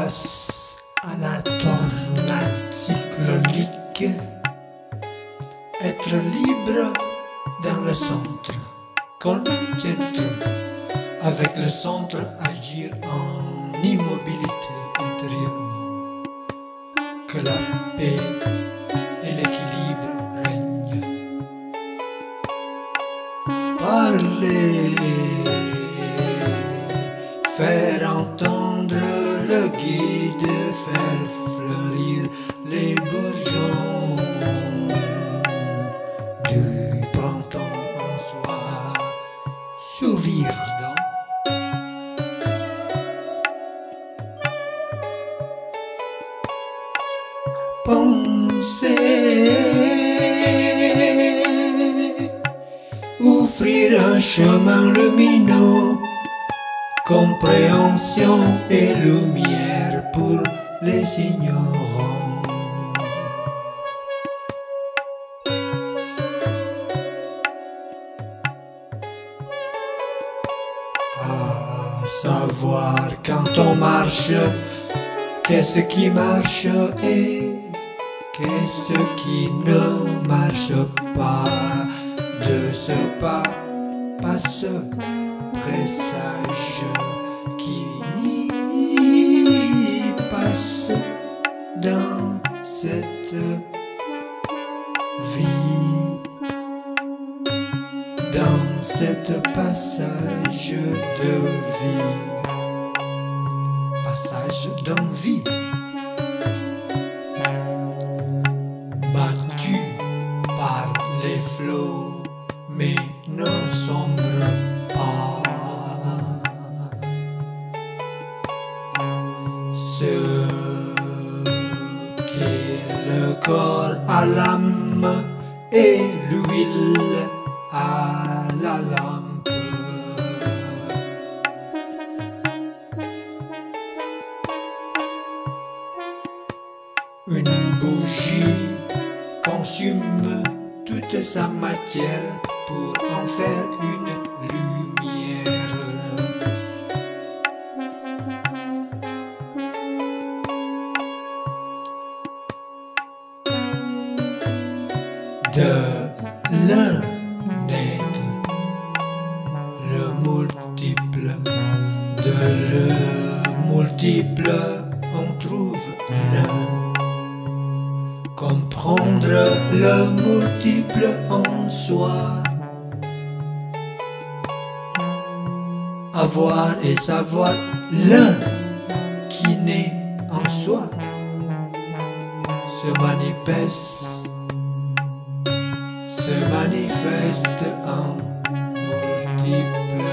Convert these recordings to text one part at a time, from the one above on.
Face à la tornade cyclonique, être libre dans le centre, concentré, avec le centre agir en immobilité intérieurement, que la paix et l'équilibre règnent. Parler, faire entendre le guide, faire fleurir les bourgeons du printemps en soi, sourire donc. Penser, offrir un chemin lumineux, compréhension et lumière pour les ignorants. À savoir quand on marche, qu'est-ce qui marche et qu'est-ce qui ne marche pas. De ce pas passe présage qui passe dans cette vie, dans cette passage de vie, passage d'envie, battu par les flots mais ne sombre pas. Ce qui est le corps à l'âme et l'huile à la lampe. Une bougie consume toute sa matière pour en faire une lumière. De l'un naît le multiple, de le multiple on trouve l'un. Comprendre le multiple en soi, avoir et savoir l'un qui naît en soi, se manifeste en multiple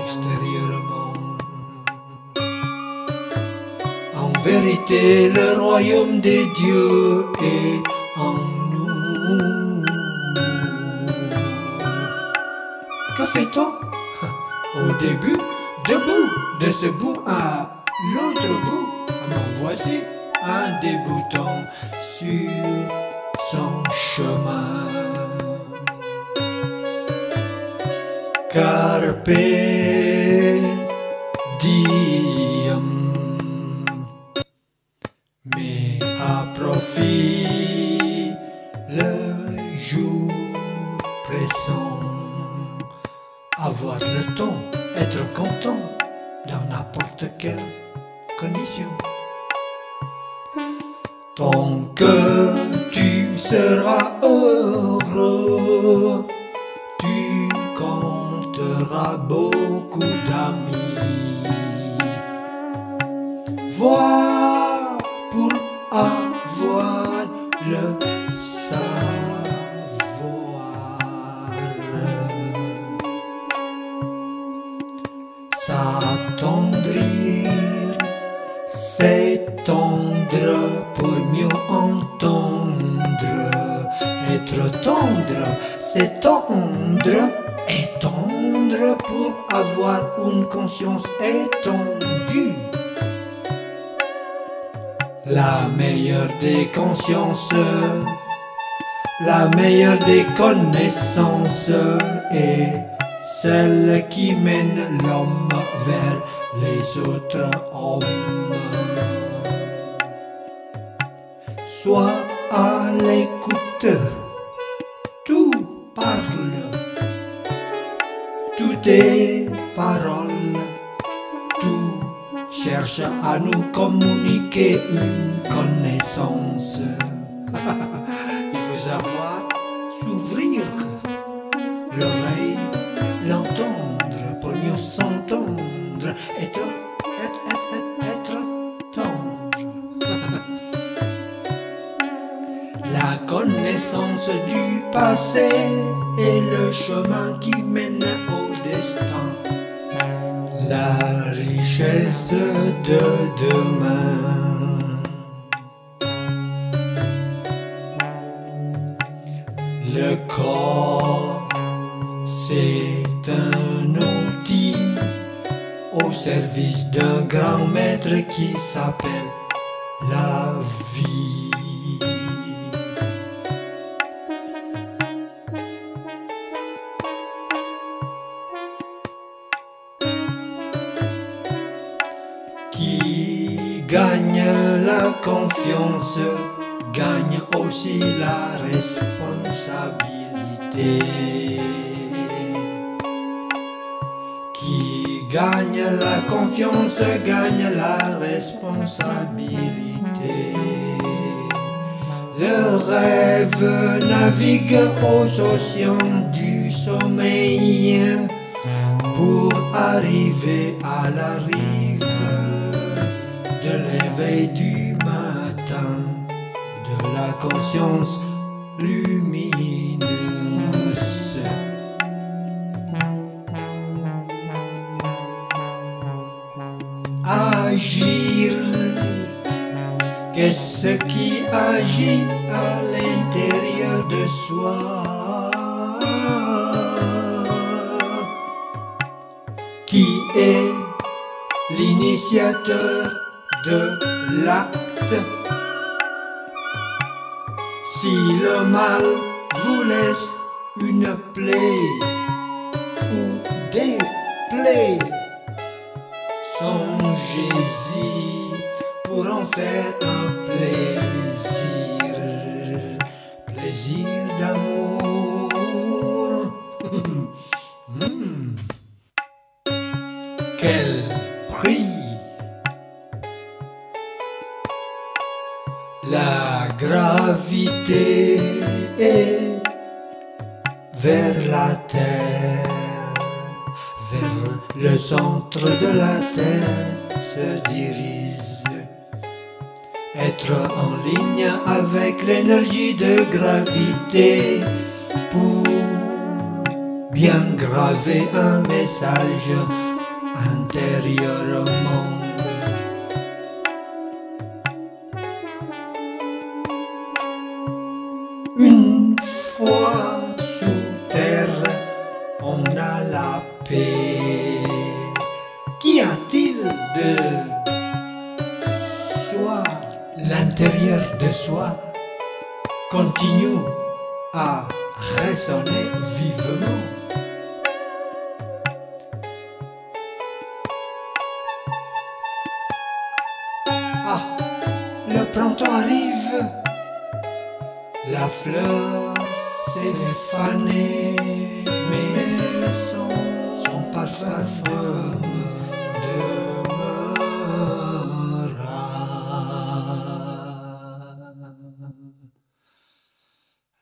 extérieurement. En vérité, le royaume des dieux est en nous. Que fait-on? Au début, debout, de ce bout à l'autre bout, en voici un débutant sur son chemin. Carpe diem, mais à profit le jour présent. Avoir le temps, être content dans n'importe quelle condition. Tant que tu seras heureux, tu compteras beaucoup d'amis. Voir pour avoir le savoir. S'attendrir, s'étendre pour mieux entendre. Être tendre, s'étendre, étendre pour avoir une conscience étendue. La meilleure des consciences, la meilleure des connaissances est celle qui mène l'homme vers les autres hommes. Sois à l'écoute, tout parle, tout est parole, tout cherche à nous communiquer une connaissance. Il faut savoir s'ouvrir l'oreille, l'entendre pour mieux s'entendre, être tendre. La connaissance du passé est le chemin qui mène au destin. La richesse de demain. Le corps, c'est un outil au service d'un grand maître qui s'appelle la vie. Qui gagne la confiance, gagne aussi la responsabilité. Qui gagne la confiance, gagne la responsabilité. Le rêve navigue aux océans du sommeil pour arriver à la rive de l'éveil du matin, de la conscience lumineuse. Agir, qu'est-ce qui agit à l'intérieur de soi? Qui est l'initiateur de l'acte? Si le mal vous laisse une plaie ou des plaies, songez-y pour en faire un plaisir, plaisir d'amour. Quel prix! La gravité est vers la terre, vers le centre de la terre se dirige. Être en ligne avec l'énergie de gravité pour bien graver un message intérieurement. Une fois sous terre, on a la paix. Qu'y a-t-il de soi? L'intérieur de soi continue à résonner vivement. Ah, le printemps arrive. La fleur s'est fanée, mais son parfum demeurera.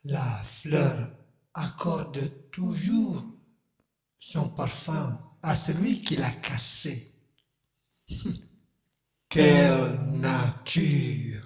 La fleur accorde toujours son parfum à celui qui l'a cassé. Quelle nature!